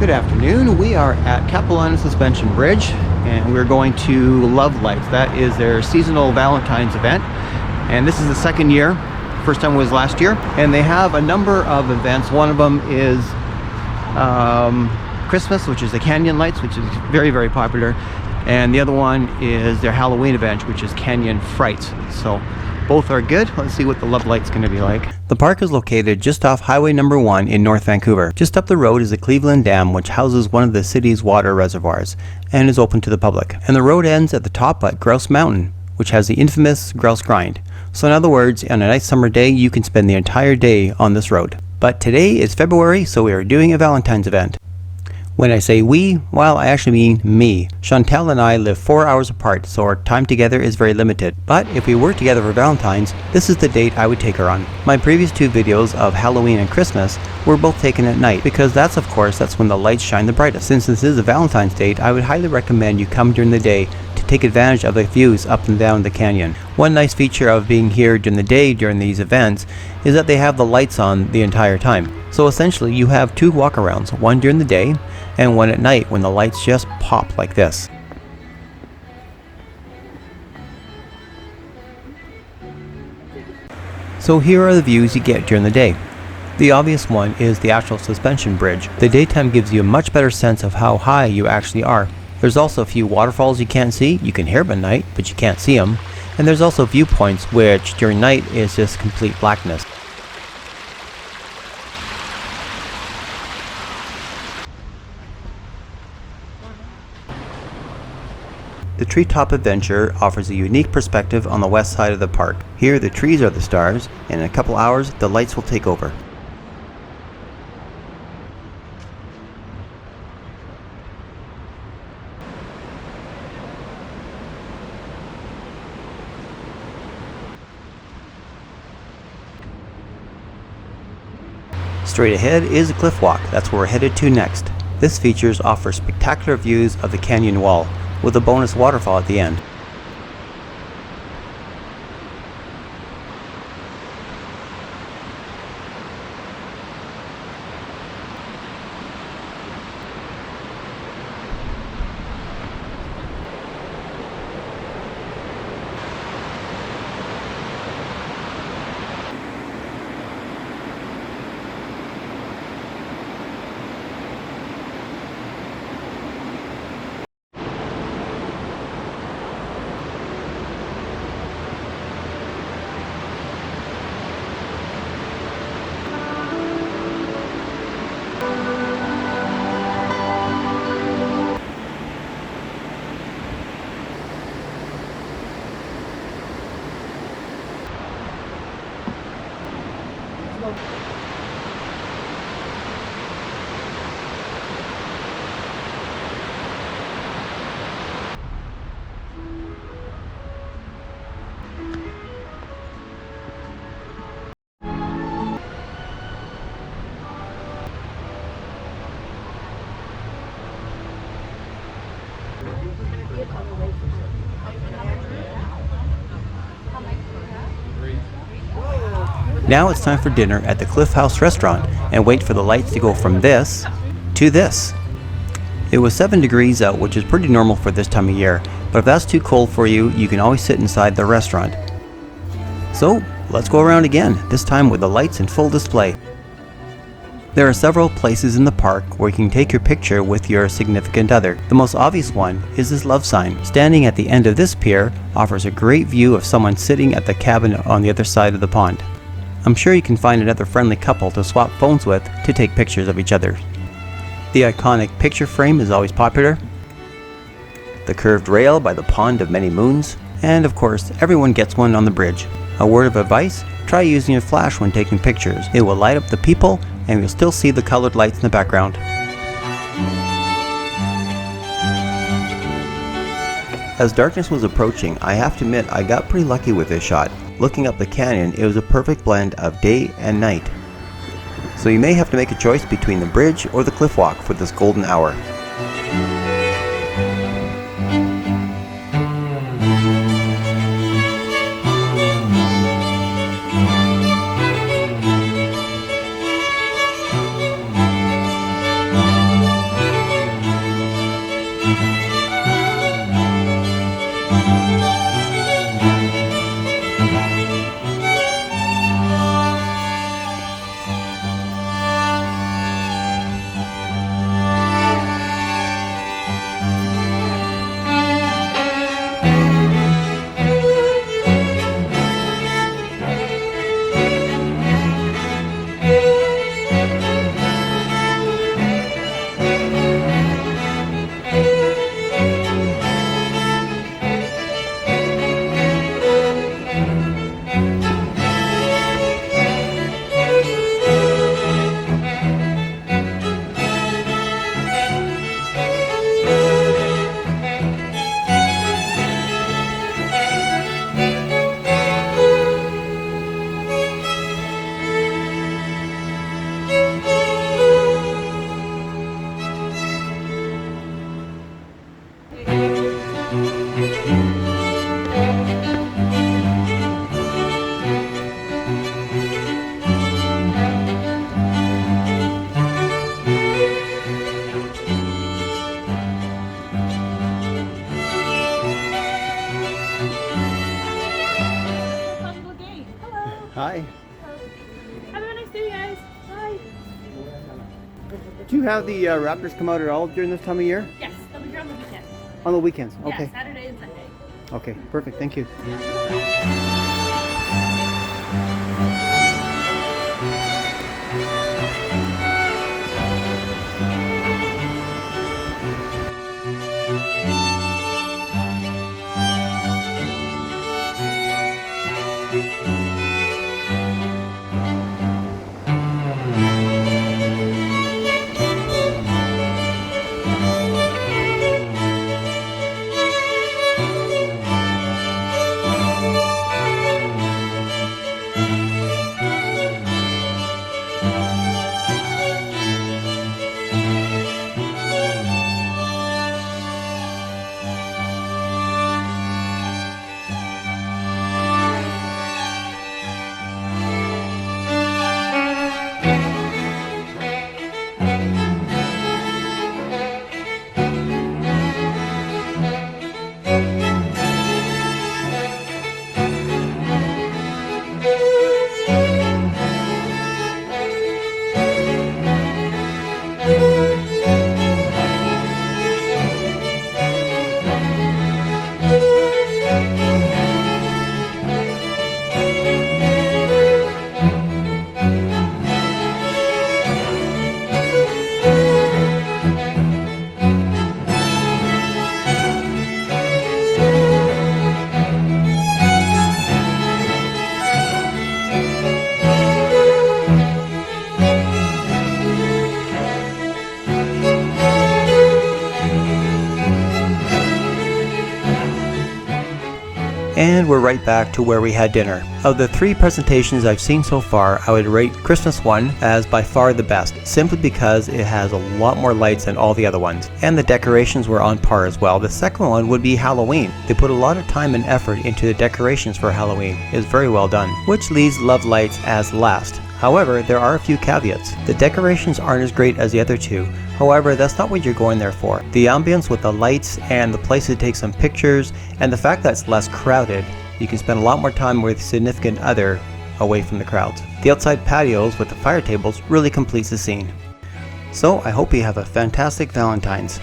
Good afternoon. We are at Capilano Suspension Bridge and we're going to Love Lights. That is their seasonal Valentine's event, and this is the second year. First time was last year, and they have a number of events. One of them is Christmas, which is the Canyon Lights, which is very, very popular, and the other one is their Halloween event, which is Canyon Frights. So both are good. Let's see what the Love Light's going to be like. The park is located just off Highway number 1 in North Vancouver. Just up the road is the Cleveland Dam, which houses one of the city's water reservoirs and is open to the public. And the road ends at the top at Grouse Mountain, which has the infamous Grouse Grind. So in other words, on a nice summer day, you can spend the entire day on this road. But today is February, so we are doing a Valentine's event. When I say we, well, I actually mean me. Chantal and I live 4 hours apart, so our time together is very limited. But if we were together for Valentine's, this is the date I would take her on. My previous two videos of Halloween and Christmas were both taken at night, because that's when the lights shine the brightest. Since this is a Valentine's date, I would highly recommend you come during the day to take advantage of the views up and down the canyon. One nice feature of being here during the day during these events is that they have the lights on the entire time. So essentially you have two walkarounds, one during the day and one at night when the lights just pop like this. So here are the views you get during the day. The obvious one is the actual suspension bridge. The daytime gives you a much better sense of how high you actually are. There's also a few waterfalls you can't see. You can hear them at night, but you can't see them. And there's also viewpoints which during night is just complete blackness. The Treetop Adventure offers a unique perspective on the west side of the park. Here the trees are the stars, and in a couple hours the lights will take over. Straight ahead is a cliff walk. That's where we're headed to next. This features offers spectacular views of the canyon wall, with a bonus waterfall at the end. Now it's time for dinner at the Cliff House restaurant and wait for the lights to go from this to this. It was 7 degrees out, which is pretty normal for this time of year, but if that's too cold for you, you can always sit inside the restaurant. So let's go around again, this time with the lights in full display. There are several places in the park where you can take your picture with your significant other. The most obvious one is this love sign. Standing at the end of this pier offers a great view of someone sitting at the cabin on the other side of the pond. I'm sure you can find another friendly couple to swap phones with to take pictures of each other. The iconic picture frame is always popular. The curved rail by the Pond of Many Moons. And of course, everyone gets one on the bridge. A word of advice, try using your flash when taking pictures. It will light up the people and you'll still see the colored lights in the background. As darkness was approaching, I have to admit I got pretty lucky with this shot. Looking up the canyon, it was a perfect blend of day and night. So you may have to make a choice between the bridge or the cliff walk for this golden hour. Do you have the Raptors come out at all during this time of year? Yes, they'll be here on the weekend. On the weekends? Okay. Yeah, Saturday and Sunday. Okay, perfect. Thank you. And we're right back to where we had dinner. Of the 3 presentations I've seen so far, I would rate Christmas one as by far the best, simply because it has a lot more lights than all the other ones. And the decorations were on par as well. The second one would be Halloween. They put a lot of time and effort into the decorations for Halloween. It's very well done. Which leaves Love Lights as last. However, there are a few caveats. The decorations aren't as great as the other 2. However, that's not what you're going there for. The ambience with the lights and the place to take some pictures, and the fact that it's less crowded, you can spend a lot more time with significant other away from the crowds. The outside patios with the fire tables really completes the scene. So I hope you have a fantastic Valentine's.